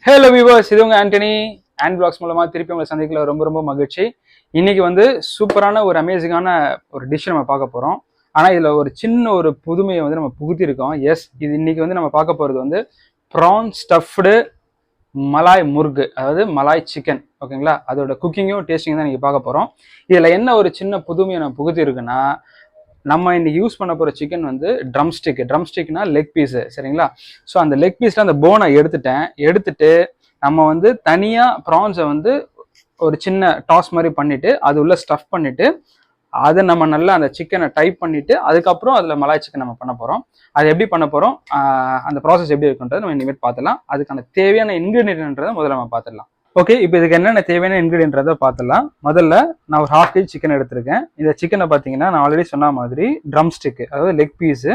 Hello viewers, இது உங்க Antony and blocks மூலமா திருப்பி உங்களை சந்திக்கல ரொம்ப மகிழ்ச்சி. இன்னைக்கு வந்து சூப்பரான ஒரு அமேசிங்கான ஒரு டிஷ் நம்ம பார்க்க போறோம். ஆனா இதுல ஒரு சின்ன ஒரு புதுமையை வந்து நம்ம புகுத்திருக்கோம். எஸ், இது இன்னைக்கு வந்து நம்ம பார்க்க போறது வந்து ப்ரான் ஸ்டஃப்டு மலாய் முர்கு, அதாவது மலாய் சிக்கன். ஓகேங்களா, அதோட குக்கிங்கும் டேஸ்டிங் தான் இன்னைக்கு பார்க்க போறோம். இதுல என்ன ஒரு சின்ன புதுமையை நம்ம புகுத்திருக்குன்னா, நம்ம இன்னைக்கு யூஸ் பண்ண போகிற சிக்கன் வந்து ட்ரம்ஸ்டிக்னா லெக் பீஸு, சரிங்களா? ஸோ அந்த லெக் பீஸில் அந்த போனை எடுத்துட்டு நம்ம வந்து தனியாக ப்ரான்ஸை வந்து ஒரு சின்ன டாஸ் மாதிரி பண்ணிட்டு அது உள்ள ஸ்டஃப் பண்ணிட்டு அதை நம்ம நல்லா அந்த சிக்கனை டைப் பண்ணிட்டு அதுக்கப்புறம் அதில் மலாய் சிக்கன் நம்ம பண்ண போகிறோம். அது எப்படி பண்ண போகிறோம், அந்த ப்ராசஸ் எப்படி இருக்குன்றதை நம்ம இனிமேல் பார்த்துலாம். அதுக்கான தேவையான இன்க்ரீடியன்ட்ன்றதை முதல்ல நம்ம பார்த்துடலாம். ஓகே, இப்போ இதுக்கு என்னென்ன தேவையான இன்க்ரீடியன்ட்றதை பார்த்துலாம். முதல்ல நான் ஒரு 1/2 kg சிக்கன் எடுத்திருக்கேன். இந்த சிக்கனை பார்த்தீங்கன்னா நான் ஆல்ரெடி சொன்ன மாதிரி ட்ரம் ஸ்டிக்கு, அதாவது லெக் பீஸு.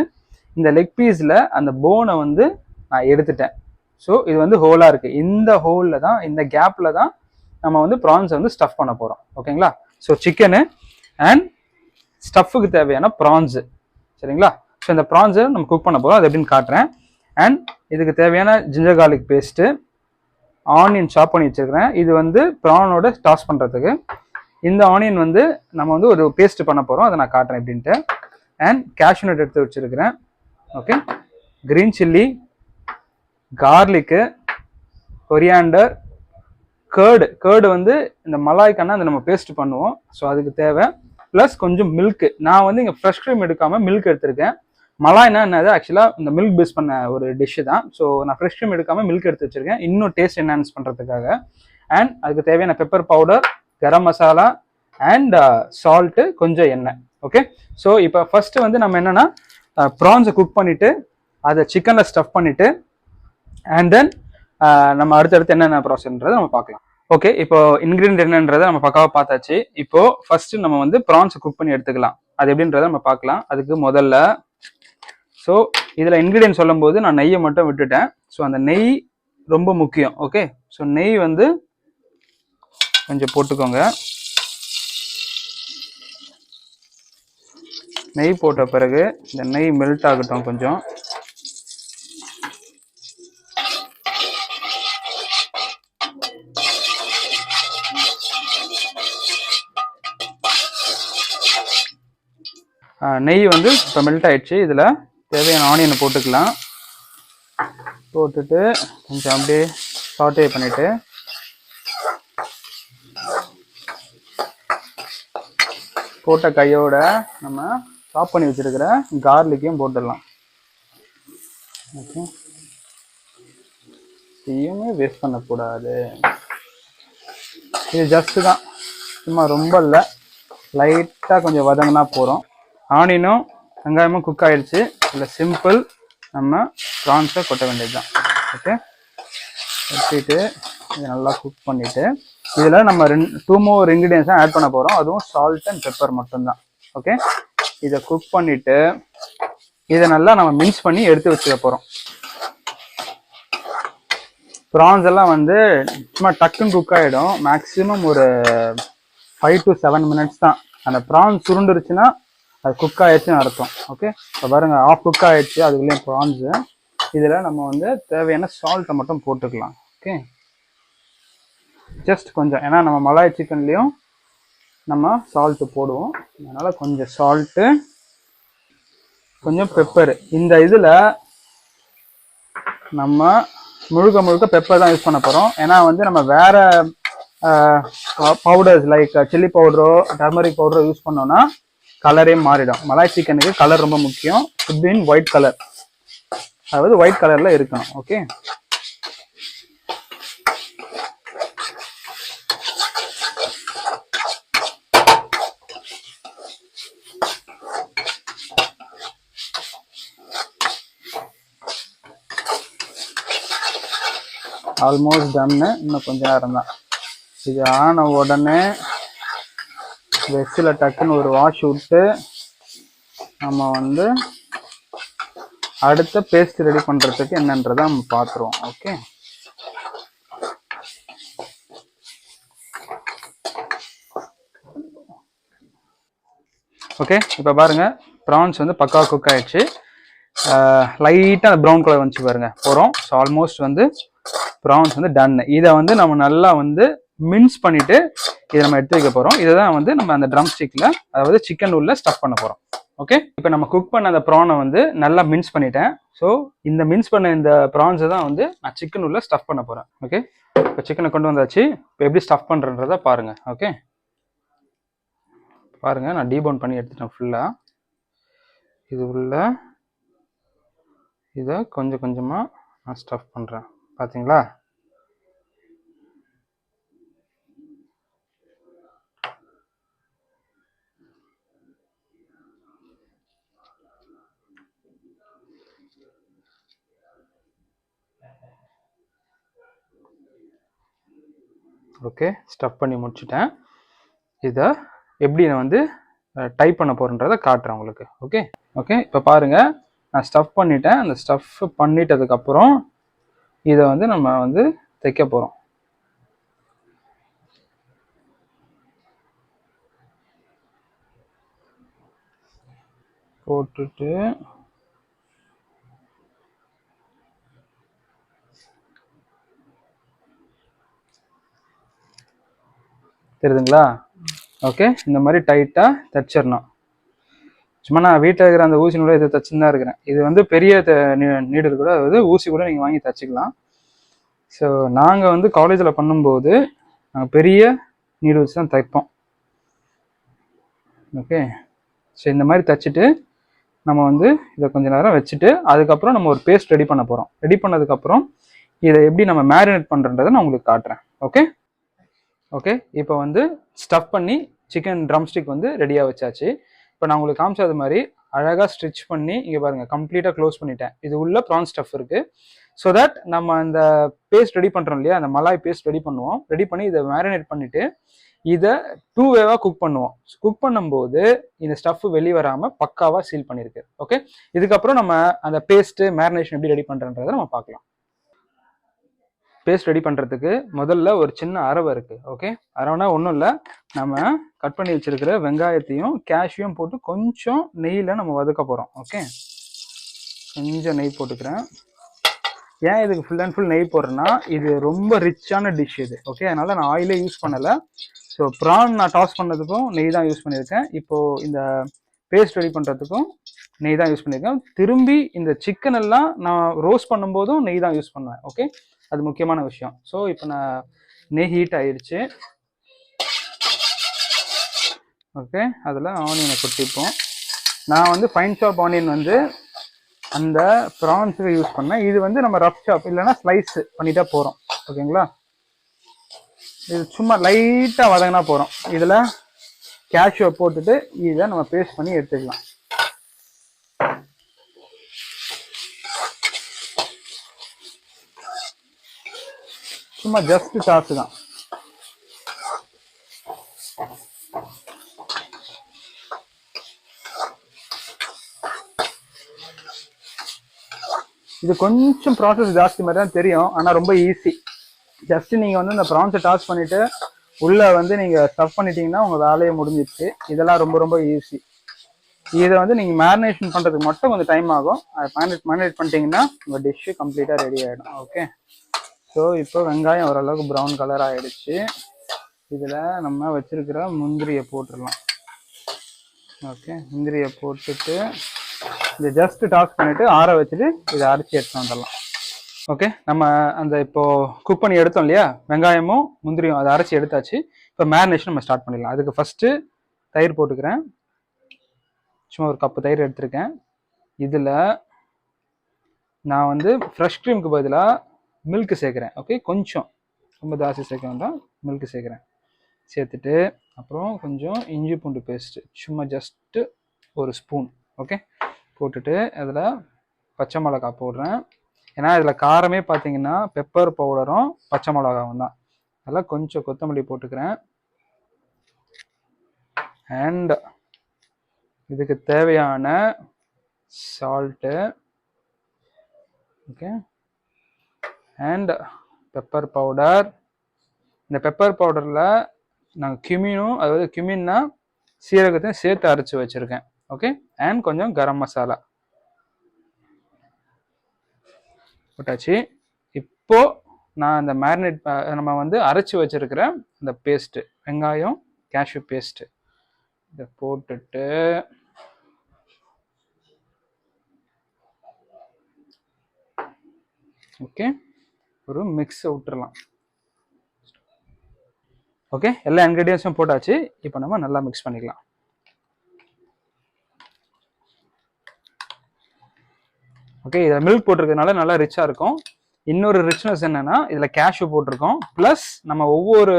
இந்த லெக் பீஸில் அந்த போனை வந்து நான் எடுத்துட்டேன். ஸோ இது வந்து ஹோலாக இருக்குது. இந்த ஹோலில் தான், இந்த கேப்பில் தான் நம்ம வந்து ப்ரான்ஸை வந்து ஸ்டஃப் பண்ண போகிறோம். ஓகேங்களா? ஸோ சிக்கனு அண்ட் ஸ்டஃப்புக்கு தேவையான ப்ரான்ஸு, சரிங்களா? ஸோ இந்த ப்ரான்ஸை நம்ம குக் பண்ண போகிறோம். அது எப்படின்னு காட்டுறேன். அண்ட் இதுக்கு தேவையான ஜிஞ்சர் கார்லிக் பேஸ்ட்டு, ஆனியன் சாப் பண்ணி வச்சிருக்கிறேன். இது வந்து ப்ரானோட டாஸ் பண்ணுறதுக்கு. இந்த ஆனியன் வந்து நம்ம வந்து ஒரு பேஸ்ட் பண்ண போகிறோம், அதை நான் காட்டுறேன் எப்படின்ட்டு. அண்ட் கேஷ்யூ நட் எடுத்து வச்சிருக்கிறேன். Okay, green chilli, garlic, coriander, curd வந்து இந்த மலாய்க்கான அந்த நம்ம பேஸ்ட் பண்ணுவோம். ஸோ அதுக்கு தேவை. ப்ளஸ் கொஞ்சம் மில்க்கு. நான் வந்து இங்கே ஃப்ரெஷ் க்ரீம் எடுக்காமல் மில்க் எடுத்திருக்கேன். மலாய்னா என்னது, ஆக்சுவலாக இந்த மில்க் பேஸ் பண்ண ஒரு டிஷ்ஷு தான். ஸோ நான் ஃப்ரெஷ் க்ரீம் எடுக்காமல் மில்க் எடுத்து வச்சிருக்கேன், இன்னும் டேஸ்ட் என்ஹான்ஸ் பண்ணுறதுக்காக. அண்ட் அதுக்கு தேவையான pepper powder, garam masala and salt, கொஞ்சம் எண்ணெய். ஓகே, ஸோ இப்போ ஃபர்ஸ்ட் வந்து நம்ம என்னன்னா ப்ரான்ஸை குக் பண்ணிட்டு அதை சிக்கனில் ஸ்டஃப் பண்ணிட்டு அண்ட் தென் நம்ம அடுத்தடுத்து என்னென்ன ப்ராசஸ்ன்றதை நம்ம பார்க்கலாம். ஓகே, இப்போ இன்க்ரீடியன்ட் என்னன்றதை நம்ம பக்காவாக பார்த்தாச்சு. இப்போ ஃபர்ஸ்ட் நம்ம வந்து ப்ரான்ஸை குக் பண்ணி எடுத்துக்கலாம். அது எப்படின்றத நம்ம பார்க்கலாம். அதுக்கு முதல்ல ஸோ இதில் இன்க்ரீடியன்ட் சொல்லும் போது நான் நெய்யை மட்டும் விட்டுட்டேன். ஸோ அந்த நெய் ரொம்ப முக்கியம். ஓகே, ஸோ நெய் வந்து கொஞ்சம் போட்டுக்கோங்க. நெய் போட்ட பிறகு இந்த நெய் மெல்ட் ஆகட்டும் கொஞ்சம். நெய் வந்து இப்போ மெல்ட் ஆயிடுச்சு. இதில் தேவையான ஆனியனை போட்டுக்கலாம். போட்டுட்டு கொஞ்சம் அப்படியே சாட்டே பண்ணிட்டு போட்ட கையோட நம்ம சாப் பண்ணி வச்சிருக்கிற கார்லிக்கையும் போட்டுடலாம். ஓகே, இதையுமே வேஸ்ட் பண்ணக்கூடாது. இது ஜஸ்ட்டு தான், சும்மா ரொம்ப இல்லை, லைட்டாக கொஞ்சம் வதங்கினா போகிறோம். ஆனியனும் வெங்காயமும் குக் ஆகிடுச்சு. இல்லை சிம்பிள், நம்ம ப்ரான்ஸை கொட்ட வேண்டியது தான். ஓகே, கொட்டிட்டு இதை நல்லா குக் பண்ணிவிட்டு இதில் நம்ம 2 more இன்க்ரீடியன்ஸ் தான் ஆட் பண்ண போகிறோம். அதுவும் சால்ட் அண்ட் பெப்பர் மட்டும்தான். ஓகே, இதை குக் பண்ணிவிட்டு இதை நல்லா நம்ம மிக்ஸ் பண்ணி எடுத்து வச்சுக்க போகிறோம். ப்ரான்ஸ் எல்லாம் வந்து சும்மா டக்குன்னு குக் ஆகிடும். மேக்ஸிமம் ஒரு 5 to 7 minutes தான். அந்த ப்ரான்ஸ் சுருண்டுருச்சுன்னா அது குக் ஆயிடுச்சுன்னு அர்த்தம். ஓகே, இப்போ பாருங்க, ஆஃப் குக் ஆயிடுச்சு அதுக்குள்ளேயும் ப்ரான்ஸு. இதில் நம்ம வந்து தேவையான சால்ட்டை மட்டும் போட்டுக்கலாம். ஓகே, ஜஸ்ட் கொஞ்சம், ஏன்னா நம்ம மலாய் சிக்கன்லேயும் நம்ம சால்ட்டு போடுவோம், அதனால் கொஞ்சம் சால்ட்டு, கொஞ்சம் பெப்பரு. இந்த இதில் நம்ம முழுக்க பெப்பர் தான் யூஸ் பண்ண போகிறோம். ஏன்னா வந்து நம்ம வேறு பவுடர்ஸ் லைக் சில்லி பவுடரோ டர்மரிக் பவுடரோ யூஸ் பண்ணோன்னா கலரே மாறிடும். மலாய் சிக்கனுக்கு கலர் ரொம்ப முக்கியம். Should be in white colour, அதாவது ஒயிட் கலரில் இருக்கணும். ஓகே, ஆல்மோஸ்ட் டன்னு. இன்னும் கொஞ்சம் நேரம் தான். இது ஆன உடனே வெஸ்ஸில் டக்குன்னு ஒரு வாஷ் விட்டு நம்ம வந்து அடுத்த பேஸ்ட் ரெடி பண்ணுறதுக்கு என்னன்றதை நம்ம பார்த்துருவோம். ஓகே, ஓகே, இப்போ பாருங்கள் ப்ரான்ஸ் வந்து பக்கா குக் ஆகிடுச்சு. லைட்டாக ப்ரௌன் கலர் வந்துச்சு பாருங்க போகிறோம். ஸோ ஆல்மோஸ்ட் வந்து ப்ரான்ஸ் வந்து டன். இதை வந்து நம்ம நல்லா வந்து மின்ஸ் பண்ணிட்டு இதை நம்ம எடுத்து வைக்க போறோம். இதை தான் வந்து நம்ம அந்த ட்ரம் ஸ்டிக்ல, அதாவது சிக்கன் உள்ள ஸ்டஃப் பண்ண போறோம். ஓகே, இப்போ நம்ம குக் பண்ண அந்த ப்ரானை வந்து நல்லா மின்ஸ் பண்ணிட்டேன். ஸோ இந்த மின்ஸ் பண்ண இந்த ப்ரான்ஸை தான் வந்து நான் சிக்கன் உள்ள ஸ்டஃப் பண்ண போறேன். ஓகே, இப்போ சிக்கனை கொண்டு வந்தாச்சு. இப்போ எப்படி ஸ்டஃப் பண்றேன்றத பாருங்க. ஓகே, பாருங்க, நான் டீபோன் பண்ணி எடுத்துட்டேன் ஃபுல்லா. இது உள்ள இதை கொஞ்சம் கொஞ்சமா நான் ஸ்டஃப் பண்றேன். பாத்தீங்களா? ஓகே, ஸ்டஃப் பண்ணி முடிச்சுட்டேன். இதை எப்படி நான் வந்து டைப் பண்ண போறேன்றதை காட்டுறேன் உங்களுக்கு. ஓகே ஓகே, இப்போ பாருங்க, நான் ஸ்டஃப் பண்ணிட்டேன். அந்த ஸ்டஃப் பண்ணிட்டதுக்கப்புறம் இதை வந்து நம்ம வந்து தைக்க போகிறோம். போட்டுட்டு தெரியுதுங்களா? ஓகே, இந்த மாதிரி டைட்டாக தைச்சிடணும். சும்மா நான் வீட்டில் இருக்கிற அந்த ஊசி நூலை இதை தைச்சுன்னு தான் இருக்கிறேன். இது வந்து பெரிய நீடல் கூட, அதாவது ஊசி கூட நீங்கள் வாங்கி தைச்சிக்கலாம். ஸோ நாங்கள் வந்து காலேஜில் பண்ணும்போது நாங்கள் பெரிய நீடல்ஸ் தான் தைப்போம். ஓகே, ஸோ இந்த மாதிரி தைச்சிட்டு நம்ம வந்து இதை கொஞ்ச நேரம் வச்சுட்டு அதுக்கப்புறம் நம்ம ஒரு பேஸ்ட் ரெடி பண்ண போகிறோம். ரெடி பண்ணதுக்கப்புறம் இதை எப்படி நம்ம மேரினேட் பண்ணுறன்றதை நான் உங்களுக்கு காட்டுறேன். ஓகே ஓகே, இப்போ வந்து ஸ்டஃப் பண்ணி சிக்கன் ட்ரம் ஸ்டிக் வந்து ரெடியாக வச்சாச்சு. இப்போ நான் உங்களுக்கு காமிச்சது மாதிரி அழகாக ஸ்டிச் பண்ணி இங்கே பாருங்கள், கம்ப்ளீட்டாக க்ளோஸ் பண்ணிட்டேன். இது உள்ள ப்ரான் ஸ்டஃப் இருக்குது. ஸோ தட் நம்ம அந்த பேஸ்ட் ரெடி பண்ணுறோம் இல்லையா, அந்த மலாய் பேஸ்ட் ரெடி பண்ணுவோம். ரெடி பண்ணி இதை மேரினேட் பண்ணிவிட்டு இதை 2 வேவாக குக் பண்ணுவோம். குக் பண்ணும்போது இந்த ஸ்டஃப் வெளியே வராமல் பக்காவாக சீல் பண்ணியிருக்கு. ஓகே, இதுக்கப்புறம் நம்ம அந்த பேஸ்ட்டு மேரினேஷன் எப்படி ரெடி பண்ணுறன்றதை நம்ம பார்க்கலாம். பேஸ்ட் ரெடி பண்ணுறதுக்கு முதல்ல ஒரு சின்ன அரவை இருக்குது. ஓகே, அரவைனா ஒன்றும் இல்லை, நம்ம கட் பண்ணி வச்சிருக்கிற வெங்காயத்தையும் கேஷ்யூம் போட்டு கொஞ்சம் நெய்யில் நம்ம வதக்க போகிறோம். ஓகே, கொஞ்சம் நெய் போட்டுக்கிறேன். ஏன் இதுக்கு ஃபுல் அண்ட் ஃபுல் நெய் போடுறேன்னா இது ரொம்ப ரிச்சான டிஷ் இது. ஓகே, அதனால நான் ஆயிலே யூஸ் பண்ணலை. ஸோ ப்ரான் நான் டாஸ் பண்ணதுக்கும் நெய் தான் யூஸ் பண்ணியிருக்கேன். இப்போது இந்த பேஸ்ட் ரெடி பண்ணுறதுக்கும் நெய் தான் யூஸ் பண்ணியிருக்கேன். திரும்பி இந்த சிக்கன் எல்லாம் நான் ரோஸ்ட் பண்ணும்போதும் நெய் தான் யூஸ் பண்ணுவேன். ஓகே, அது முக்கியமான விஷயம். ஸோ இப்போ நான் நெய் ஹீட் ஆயிடுச்சு. ஓகே, அதில் ஆனியனை கொட்டிப்போம். நான் வந்து ஃபைன் சாப் ஆனியன் வந்து அந்த ப்ரான்ஸுக்கு யூஸ் பண்ணேன். இது வந்து நம்ம ரஃப் சாப் இல்லைன்னா ஸ்லைஸ் பண்ணிட்டா போகிறோம். ஓகேங்களா? இது சும்மா லைட்டாக வதங்கினா போகிறோம். இதில் கேஷ்யூவை போட்டுட்டு இதை நம்ம பேஸ்ட் பண்ணி எடுத்துக்கலாம். சும்மா ஜஸ்ட் சாஸ் தான். இது கொஞ்சம் ப்ராசஸ் ஜாஸ்தி மாதிரி தான் தெரியும், ஆனால் ரொம்ப ஈஸி. ஜஸ்ட் நீங்கள் வந்து இந்த ப்ரான்ஸை டாஸ் பண்ணிவிட்டு உள்ளே வந்து நீங்கள் ஸ்டஃப் பண்ணிட்டீங்கன்னா உங்கள் வேலையை முடிஞ்சிடுச்சு. இதெல்லாம் ரொம்ப ரொம்ப ஈஸி. இதை வந்து நீங்கள் மேரினேஷன் பண்ணுறதுக்கு மட்டும் கொஞ்சம் டைம் ஆகும். அதை மேரினேட் பண்ணிட்டீங்கன்னா உங்கள் டிஷ்ஷு கம்ப்ளீட்டாக ரெடி ஆகிடும். ஓகே, ஸோ இப்போ வெங்காயம் ஓரளவுக்கு ப்ரௌன் கலர் ஆகிடுச்சு. இதில் நம்ம வச்சுருக்கிற முந்திரியை போட்டுடலாம். ஓகே, முந்திரியை போட்டுட்டு இதை ஜஸ்ட் டாஸ் பண்ணிவிட்டு ஆற வச்சுட்டு இதை அரைச்சி எடுத்து வந்துடலாம். ஓகே, நம்ம அந்த இப்போது குக் பண்ணி எடுத்தோம் இல்லையா, வெங்காயமும் முந்திரியும் அதை அரைச்சி எடுத்தாச்சு. இப்போ மேரினேஷன் நம்ம ஸ்டார்ட் பண்ணிடலாம். அதுக்கு ஃபஸ்ட்டு தயிர் போட்டுக்கிறேன். சும்மா ஒரு கப்பு தயிர் எடுத்திருக்கேன். இதில் நான் வந்து ஃப்ரெஷ் க்ரீமுக்கு பதிலாக மில்க்கு சேர்க்குறேன். ஓகே, கொஞ்சம் ரொம்ப ஜாஸ்தி சேர்க்க வேண்டாம், மில்க்கு சேர்க்குறேன். சேர்த்துட்டு அப்புறம் கொஞ்சம் இஞ்சி பூண்டு பேஸ்ட்டு சும்மா ஜஸ்ட்டு ஒரு ஸ்பூன். ஓகே, போட்டுட்டு அதில் பச்சை மிளகா போடுறேன். ஏன்னா இதில் காரமே பார்த்தீங்கன்னா பெப்பர் பவுடரும் பச்சை மிளகாவும் தான். அதில் கொஞ்சம் கொத்தமல்லி போட்டுக்கிறேன். அண்ட் இதுக்கு தேவையான salt. Okay, and pepper powder. இந்த பெப்பர் பவுடரில் நாங்கள் கியூமினும், அதாவது கியூமின்னா சீரகத்தையும் சேர்த்து அரைச்சி வச்சுருக்கேன். ஓகே, அண்ட் கொஞ்சம் கரம் மசாலா போட்டாச்சு. இப்போ நான் இந்த மேரினேட் நம்ம வந்து அரைச்சி வச்சிருக்கிற இந்த பேஸ்ட்டு, வெங்காயம் கேஷ்யூ பேஸ்ட்டு இதை போட்டுட்டு ஓகே ஒரு மிக்ஸ் விட்டுறலாம். ஓகே, எல்லா இன்க்ரீடியன்ஸும் போட்டாச்சு. இப்போ நம்ம நல்லா மிக்ஸ் பண்ணிக்கலாம். ஓகே, இதில் மில்க் போட்டிருக்கிறதுனால நல்லா ரிச்சாக இருக்கும். இன்னொரு ரிச்னஸ் என்னன்னா இதில் கேஷ்யூ போட்டிருக்கோம். ப்ளஸ் நம்ம ஒவ்வொரு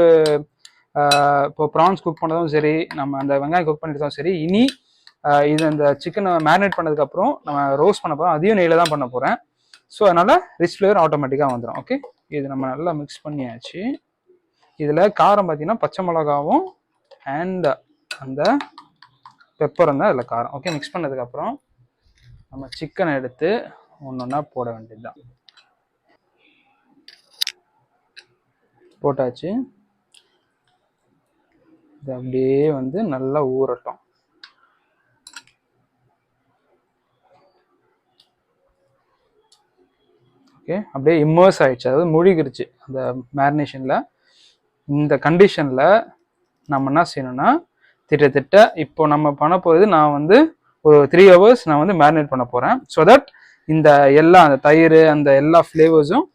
இப்போ ப்ரான்ஸ் குக் பண்ணதும் சரி, நம்ம அந்த வெங்காயம் குக் பண்ணிட்டதும் சரி, இனி இது அந்த சிக்கனை மேரினேட் பண்ணதுக்கப்புறம் நம்ம ரோஸ்ட் பண்ண போகிறோம். அதையும் நெய்யில் தான் பண்ண போகிறேன். ஸோ அதனால் ரிச் ஃப்ளேவர் ஆட்டோமேட்டிக்காக வந்துடும். ஓகே, இது நம்ம நல்லா மிக்ஸ் பண்ணியாச்சு. இதில் காரம் பார்த்தீங்கன்னா பச்சை மிளகாவும் அண்ட் அந்த பெப்பரும் தான் இதில் காரம். ஓகே, மிக்ஸ் பண்ணதுக்கப்புறம் நம்ம சிக்கனை எடுத்து ஒன்று ஒன்றா போட வேண்டியது தான். போட்டாச்சு. இது அப்படியே வந்து நல்லா ஊறட்டும். ஓகே, அப்படியே இம்மர்ஸ் ஆயிடுச்சு, அதாவது மூழ்கிருச்சு அந்த மேரினேஷனில். இந்த கண்டிஷனில் நம்ம என்ன செய்யணும்னா திட்டத்திட்ட இப்போ நம்ம பண்ண போகிறது, நான் வந்து ஒரு 3 hours நான் வந்து மேரினேட் பண்ண போகிறேன். ஸோ தட் இந்த எல்லா அந்த தயிர் அந்த எல்லா ஃப்ளேவர்ஸும்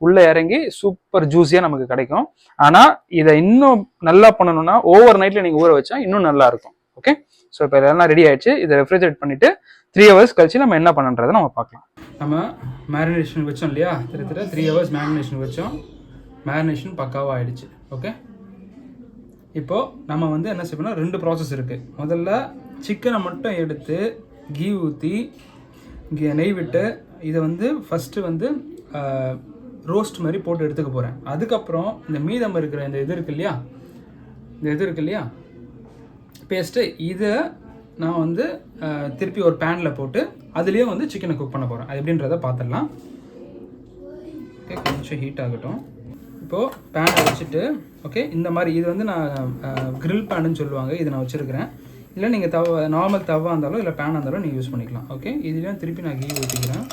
உள்ளே இறங்கி சூப்பர் ஜூஸியாக நமக்கு கிடைக்கும். ஆனால் இதை இன்னும் நல்லா பண்ணணும்னா ஓவர் நைட்டில் நீங்கள் ஊற வச்சா இன்னும் நல்லா இருக்கும். ஓகே, ஸோ இப்போ இதெல்லாம் ரெடி ஆயிடுச்சு. இதை ரெஃப்ரிஜரேட் பண்ணிவிட்டு 3 hours கழிச்சு நம்ம என்ன பண்ணுன்றதை நம்ம பார்க்கலாம். நம்ம மேரினேஷன் வச்சோம் இல்லையா, திட்ட 3 hours மேரினேஷன் வச்சோம். மேரினேஷன் பக்காவாக ஆயிடுச்சு. ஓகே, இப்போது நம்ம வந்து என்ன செய்யணும், 2 ப்ராசஸ் இருக்குது. முதல்ல சிக்கனை மட்டும் எடுத்து கீ ஊற்றி நெய் விட்டு இதை வந்து ஃபஸ்ட்டு வந்து ரோஸ்ட் மாதிரி போட்டு எடுத்துக்க போகிறேன். அதுக்கப்புறம் இந்த மீதம் இருக்கிற இந்த இது இருக்கு இல்லையா பேஸ்ட்டு, இதை நான் வந்து திருப்பி ஒரு பேனில் போட்டு அதுலேயும் வந்து சிக்கனை குக் பண்ண போகிறேன். அது எப்படின்றத பார்த்துடலாம். ஓகே, கொஞ்சம் ஹீட் ஆகட்டும். இப்போது பேனை வச்சுட்டு ஓகே, இந்த மாதிரி இது வந்து நான் கிரில் பேனுன்னு சொல்லுவாங்க, இதை நான் வச்சுருக்கிறேன். இல்லை நீங்கள் நார்மல் தவா இருந்தாலும் இல்லை பேனாக இருந்தாலும் நீங்கள் யூஸ் பண்ணிக்கலாம். ஓகே, இதுலேயும் திருப்பி நான் கீ ஊற்றிக்கிறேன்.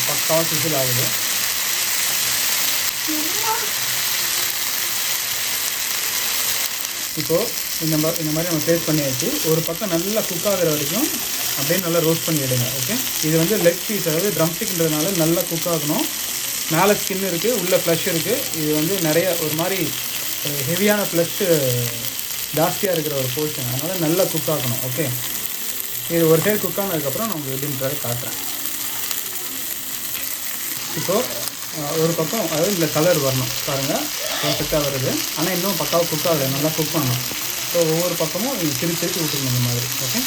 பக்காவாக சிசில் ஆகுது. இப்போது இந்த மாதிரி நம்ம டேஸ்ட் பண்ணியாச்சு. ஒரு பக்கம் நல்லா குக் ஆகிற வரைக்கும் அப்படியே நல்லா ரோஸ்ட் பண்ணி எடுங்க. ஓகே, இது வந்து லெக் பீஸ், அதாவது ட்ரம் ஸ்டிக்ன்றதுனால நல்லா குக் ஆகணும். மேலே ஸ்கின் இருக்குது, உள்ளே ஃப்ளஷ் இருக்குது. இது வந்து நிறைய ஒரு மாதிரி ஹெவியான ஃப்ளஷ் ஜாஸ்தியாக இருக்கிற ஒரு போர்ஷன், அதனால் நல்லா குக் ஆகணும். ஓகே, இது ஒரு சைடு குக் ஆனதுக்கப்புறம் நான் உங்களுக்கு எப்படின்றத காட்டுறேன். இப்போது ஒரு பக்கம் அதாவது இந்த கலர் வரணும் பாருங்கள், பர்ஃபெக்டாக வருது. ஆனால் இன்னும் பக்காவாக குக் ஆகுது, நல்லா குக் பண்ணணும். ஸோ ஒவ்வொரு பக்கமும் திருப்பி விட்டுருணும் இந்த மாதிரி. ஓகே,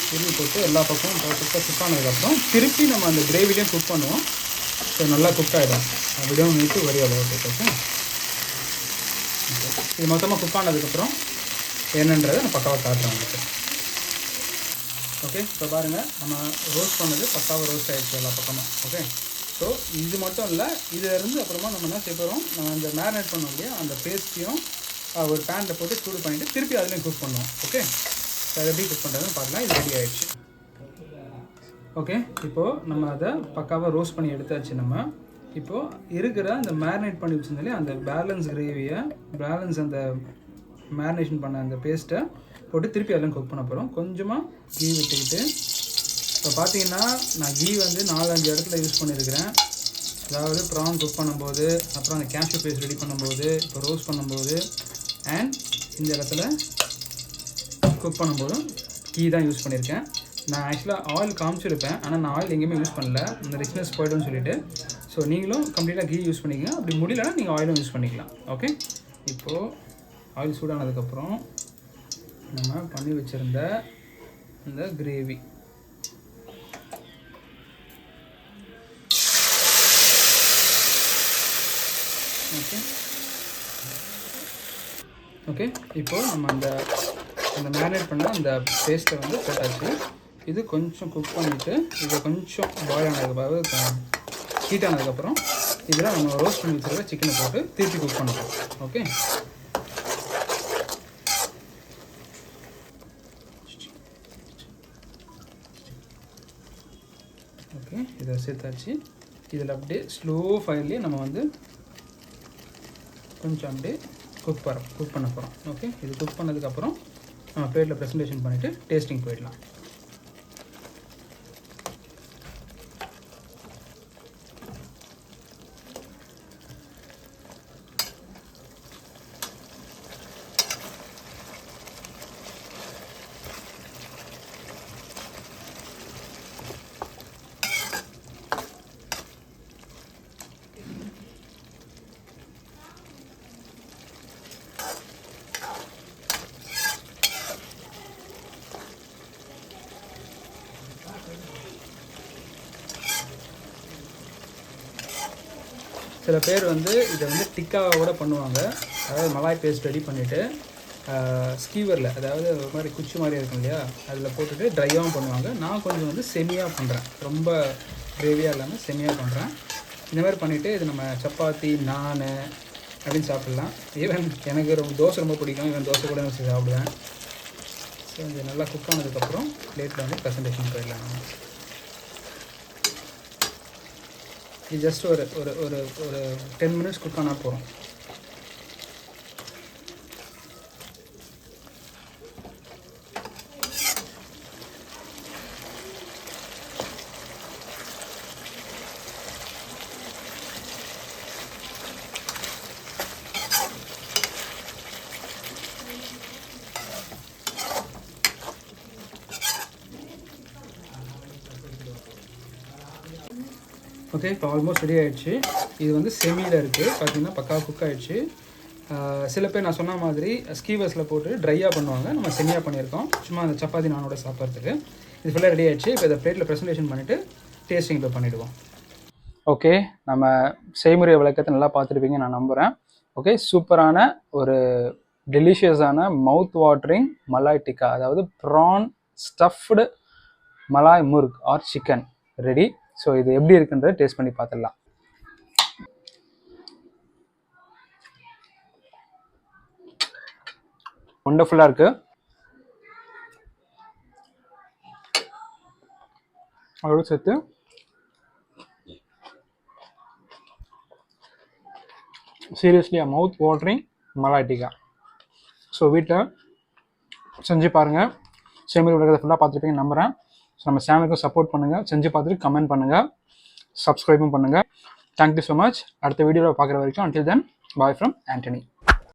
திருப்பி போட்டு எல்லா பக்கமும் பர்ஃபெக்டாக குக் ஆனதுக்கப்புறம் திருப்பி நம்ம அந்த கிரேவிலையும் குக் பண்ணுவோம். ஸோ நல்லா குக் ஆகிடும். விடவும் நீட்டு வரி அளவுக்கு. ஓகே, இது மொத்தமாக குக் ஆனதுக்கப்புறம் என்னன்றதை நான் பக்காவாக காட்டுறேன் உங்களுக்கு. ஓகே, இப்போ பாருங்கள், நம்ம ரோஸ்ட் பண்ணது பக்காவாக ரோஸ்ட் ஆகிடுச்சு எல்லா பக்கமும். ஓகே, ஸோ இது மட்டும் இல்லை, இதிலேருந்து அப்புறமா நம்ம என்ன செய்ய போகிறோம், நம்ம இந்த மேரினேட் பண்ணோம் இல்லையா அந்த பேஸ்ட்டையும் ஒரு பேனில் போட்டு சூடு பண்ணிவிட்டு திருப்பி அதுலேயும் குக் பண்ணுவோம். ஓகே, அது எப்படி குக் பண்ணுறதுன்னு பார்க்கலாம். இது ரெடி ஆகிடுச்சு. ஓகே, இப்போது நம்ம அதை பக்காவாக ரோஸ்ட் பண்ணி எடுத்தாச்சு. நம்ம இப்போது இருக்கிற அந்த மேரினேட் பண்ணி வச்சுருந்தாலே அந்த பேலன்ஸ் கிரேவியை அந்த மேரினேஷன் பண்ண அந்த பேஸ்ட்டை போட்டு திருப்பி அதெல்லாம் குக் பண்ண போகிறோம். கொஞ்சமாக கீ விட்டுக்கிட்டு, இப்போ பார்த்தீங்கன்னா நான் கீ வந்து 4-5 இடத்துல யூஸ் பண்ணியிருக்கிறேன். அதாவது ப்ரான் குக் பண்ணும்போது, அப்புறம் அந்த கேஷ்யூ பேஸ்ட் ரெடி பண்ணும்போது, இப்போ ரோஸ்ட் பண்ணும்போது, அண்ட் இந்த இடத்துல குக் பண்ணும்போதும் கீ தான் யூஸ் பண்ணியிருக்கேன். நான் ஆக்சுவலாக ஆயில் காமிச்சிருப்பேன், ஆனால் நான் ஆயில் எங்கேயுமே யூஸ் பண்ணல, இந்த ரிச்னஸ் போய்டும்னு சொல்லிட்டு. ஸோ நீங்களும் கம்ப்ளீட்டாக கீ யூஸ் பண்ணிக்கங்க. அப்படி முடியலன்னா நீங்கள் ஆயிலும் யூஸ் பண்ணிக்கலாம். ஓகே, இப்போது ஆயில் சூடானதுக்கப்புறம் நம்ம பண்ணி வச்சுருந்த இந்த கிரேவி ஓகே ஓகே, இப்போது நம்ம அந்த மேரினேட் பண்ண அந்த பேஸ்ட்டை வந்து போட்டாச்சு. இது கொஞ்சம் குக் பண்ணிவிட்டு இதை கொஞ்சம் பாயில் ஆனதுக்கு ஹீட் ஆனதுக்கப்புறம் இதில் நம்ம ரோஸ்ட் பண்ணி வச்சுருக்க சிக்கனை போட்டு திருப்பி குக் பண்ணுறோம். ஓகே, ஓகே, இதை சேர்த்தாச்சு. இதில் அப்படியே ஸ்லோ ஃபயர்லேயே நம்ம வந்து கொஞ்சம் அப்படியே குக் பண்ண போகிறோம். ஓகே, இது குக் பண்ணதுக்கப்புறம் நம்ம பிளேட்டில் ப்ரெசன்டேஷன் பண்ணிவிட்டு டேஸ்டிங் போயிடலாம். சில பேர் வந்து இதை வந்து டிக்காவை கூட பண்ணுவாங்க. அதாவது மலாய் பேஸ்ட் ரெடி பண்ணிவிட்டு ஸ்கீவரில், அதாவது ஒரு மாதிரி குச்சி மாதிரி இருக்கும் இல்லையா, அதில் போட்டுட்டு ட்ரையாகவும் பண்ணுவாங்க. நான் கொஞ்சம் வந்து செமியாக பண்ணுறேன், ரொம்ப கிரேவியாக இல்லாமல் செமியாக பண்ணுறேன். இந்த மாதிரி பண்ணிவிட்டு இது நம்ம சப்பாத்தி, நான் அப்படின்னு சாப்பிட்லாம். ஈவன் எனக்கு தோசை ரொம்ப பிடிக்கும், ஈவன் தோசை கூட வச்சு சாப்பிடுவேன். ஸோ இது நல்லா குக் ஆனதுக்கப்புறம் பிளேட்டில் வந்து ப்ரெசன்டேஷன் போயிடலாம். இது ஜஸ்ட் ஒரு ஒரு ஒரு ஒரு 10 மினிட்ஸ் குக் ஆனால் போகிறோம். ஓகே, இப்போ ஆல்மோஸ்ட் ரெடி ஆகிடுச்சு. இது வந்து செமியில் இருக்குது, பார்த்தீங்கன்னா பக்கா குக் ஆகிடுச்சு. சில பேர் நான் சொன்ன மாதிரி ஸ்கீவர்ஸில் போட்டு ட்ரையாக பண்ணுவாங்க, நம்ம செமியாக பண்ணியிருக்கோம் சும்மா அந்த சப்பாத்தி நானோட சாப்பிட்றதுக்கு. இது ஃபுல்லாக ரெடி ஆகிடுச்சு. இப்போ இதை பிளேட்டில் ப்ரெசன்டேஷன் பண்ணிவிட்டு டேஸ்டிங் இப்போ பண்ணிவிடுவோம். ஓகே, நம்ம செய்முறை விளக்கத்தை நல்லா பார்த்துருப்பீங்க நான் நம்புகிறேன். ஓகே, சூப்பரான ஒரு டெலிஷியஸான மவுத் வாட்டரிங் மலாய் டிக்கா, அதாவது prawn stuffed malai murg or chicken ready. So இது எப்படி இருக்குன்றத டேஸ்ட் பண்ணி பார்த்துடலாம். ஒண்டர்ஃபுல்லாக இருக்குது. அதோட சேர்த்து seriously mouth watering malai tikka. So வீட்டில் செஞ்சு பாருங்கள். செய்முறை விளக்கத்தை ஃபுல்லாக பார்த்துருப்பீங்கன்னு நம்புகிறேன். ஸோ நம்ம சேனலுக்கு சப்போர்ட் பண்ணுங்கள், செஞ்சு பார்த்துட்டு கமெண்ட் பண்ணுங்கள், சப்ஸ்கிரைபும் பண்ணுங்கள். Thank you so much. அடுத்த வீடியோவில் பார்க்குற வரைக்கும் until then, bye from Anthony.